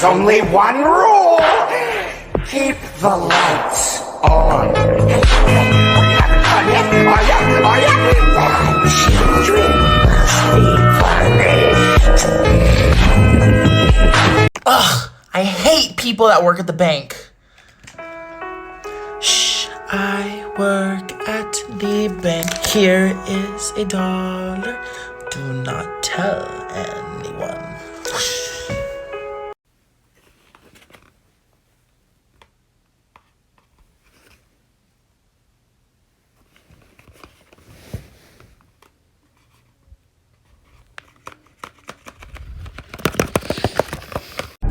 There's only one rule. Keep the lights on. Are ya? The children must be punished. Ugh, I hate people that work at the bank. Shh, I work at the bank. Here is $1. Do not tell anyone.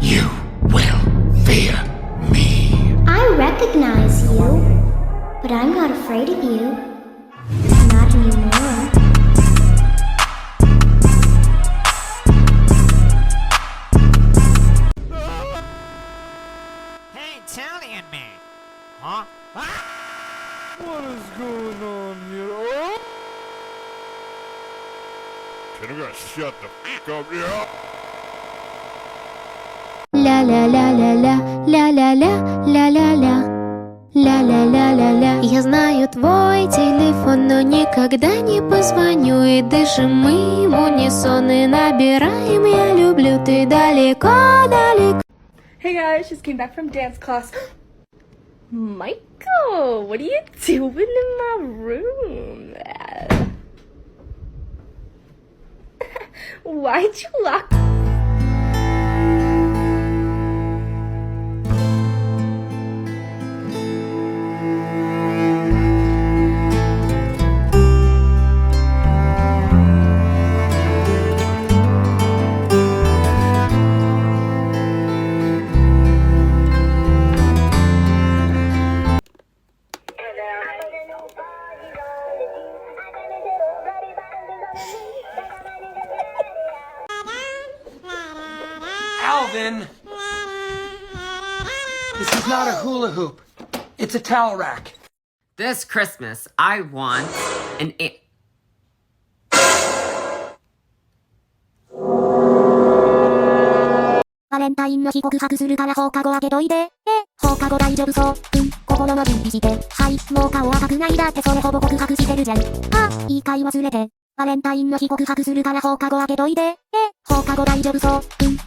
You will fear me. I recognize you, but I'm not afraid of you. Not anymore. Hey, Italian man! Huh? What is going on here? Oh! Can you guys shut the f*** up here? La la la la la, la la la, la la la. Ля-ля-ля-ля-ля. Я знаю твой телефон, но никогда не позвоню. И дышим мы в унисон и набираем. Я люблю, ты далеко-далеко. Hey guys, just came back from dance class. Michael, what are you doing in my room? Why'd you lock? Alvin! This is not a hula hoop. It's a towel rack. This Christmas, I want an...バレンタインの日告白するから放課後開けといて。放課後大丈夫そう。心の準備して。はい、もう顔赤くないだってそれほぼ告白してるじゃん。言い換え忘れて。バレンタインの日告白するから放課後開けといて。放課後大丈夫そう。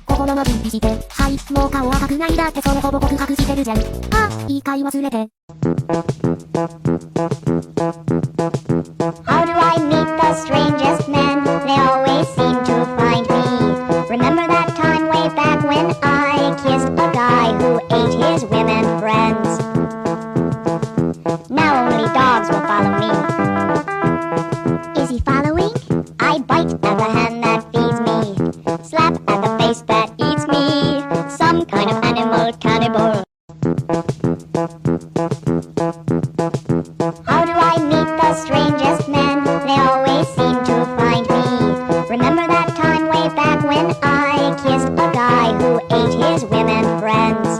心の準備して。はい、もう顔赤くないだってそれほぼ告白してるじゃん。言い換え忘れて。How do I meet the strangest men? They always seem to find me. Remember that time way back when I kissed a guy who ate his women friends? Now only dogs will follow me. Is he following? I bite at the hand that feeds me. Slap at the face that eats me. Some kind of animal cannibal. How do I meet the strangest men? They always seem to find me. Remember that time way back when I kissed a guy who ate his women friends?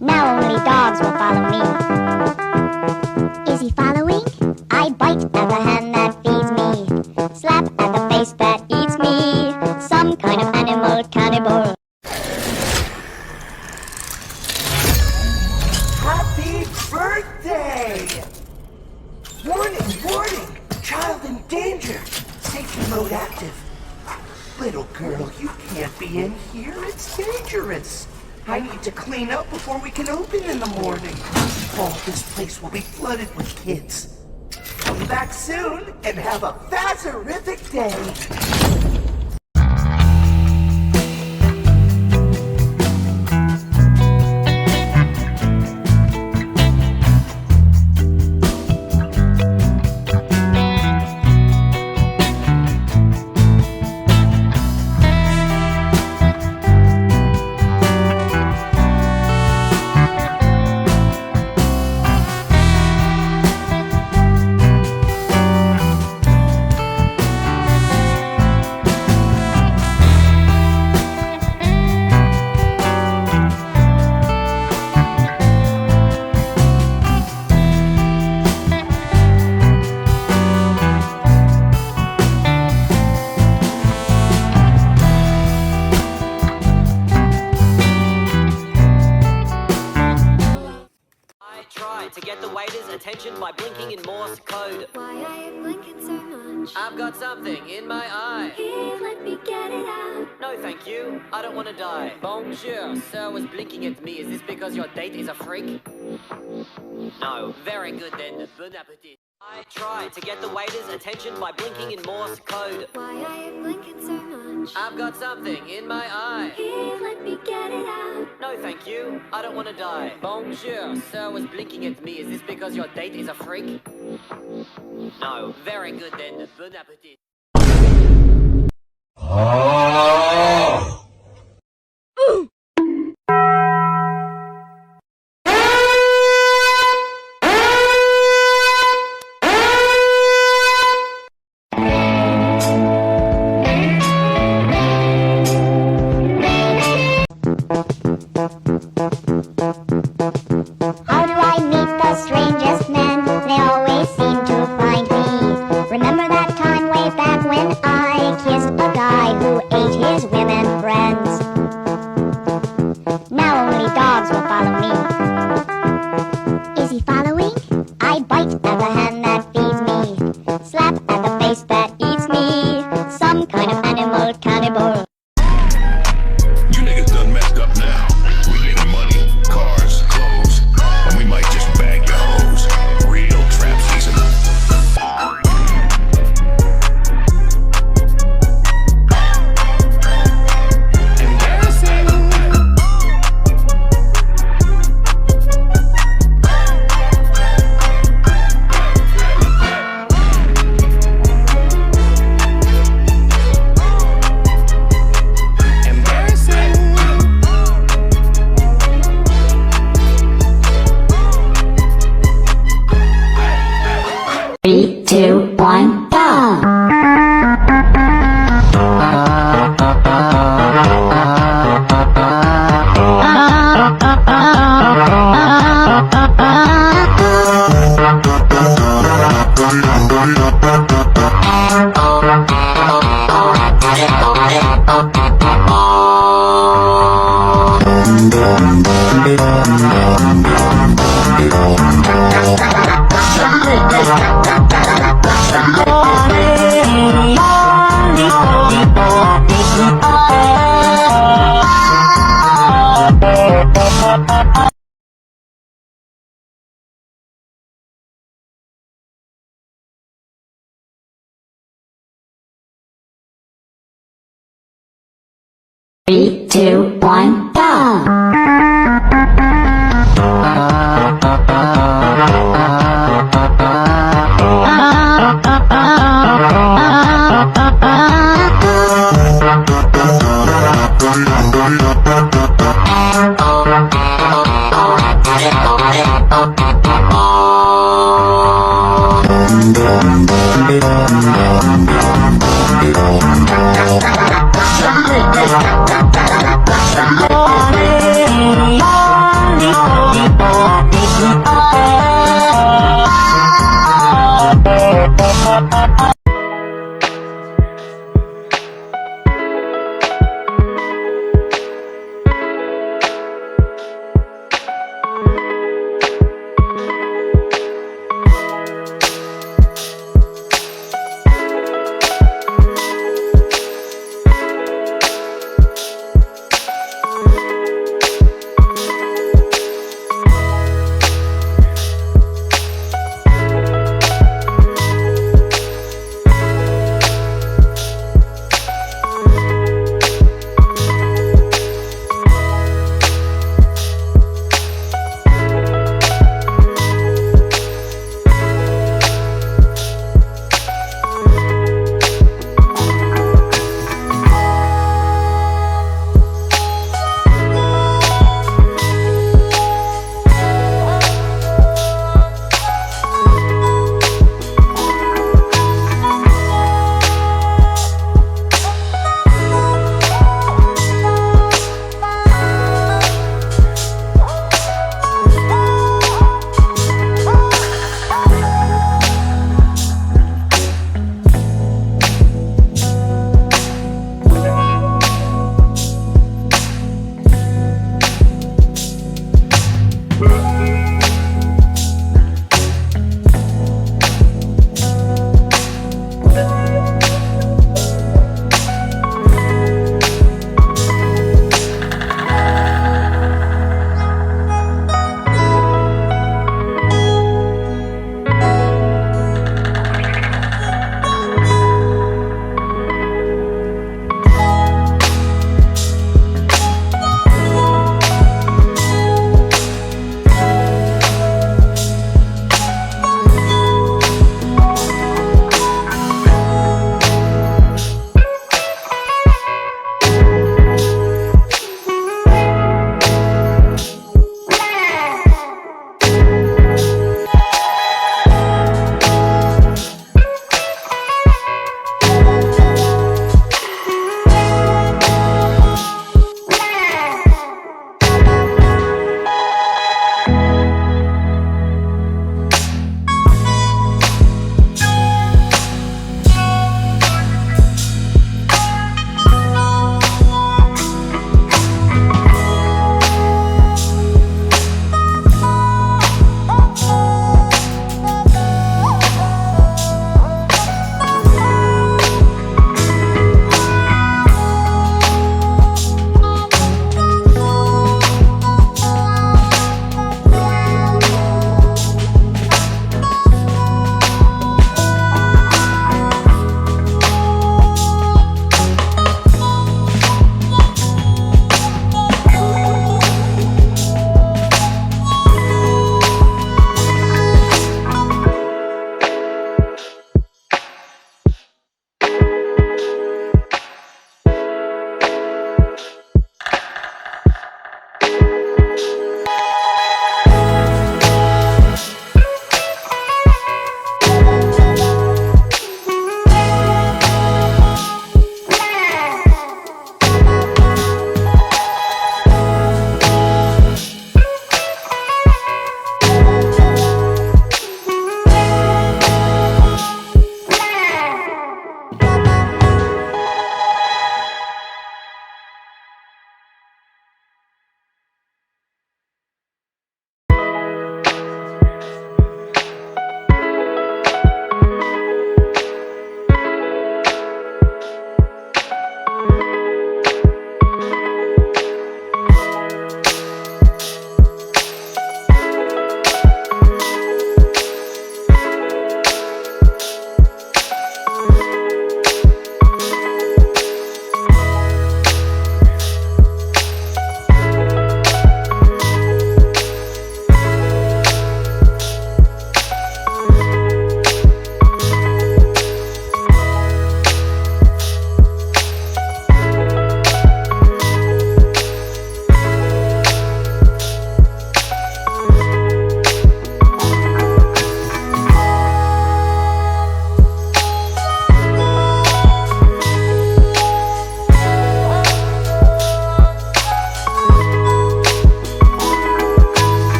Now only dogs will follow me. Is he following? I bite at the hand that feeds me. Slap at the face that eats me. Some kind of animal cannibal. Happy birthday! Warning, warning! Child in danger! Safety mode active. Little girl, you can't be in here. It's dangerous. I need to clean up before we can open in the morning. Oh, this place will be flooded with kids. Come back soon and have a fazerific day. to get the waiter's attention by blinking in Morse code. Why are you blinking so much? I've got something in my eye. Here, let me get it out. No, thank you. I don't want to die. Bonjour, sir was blinking at me. Is this because your date is a freak? No. Very good then. Bon appetit. I tried to get the waiter's attention by blinking in Morse code. Why are you blinking so much? I've got something in my eye. Here, let me get it out. No, thank you. I don't want to die. Bonjour, sir was blinking at me. Is this because your date is a freak? No. Very good then. Bon appetit. How do I meet the strangest men? They always seem to find me. Remember that time way back when I kissed a guy who ate his women friends? Now only dogs will follow me. Is he following? I bite at the hand that feeds me. Slap at the face that eats me. Some kind of animal cannibal. You niggas done messed up now. We getting money, cars, clothes, and we might just bag your hoes. Real trap season. Embarrassing. 3, 2, 1, go! Three, two, one, go! Yeah.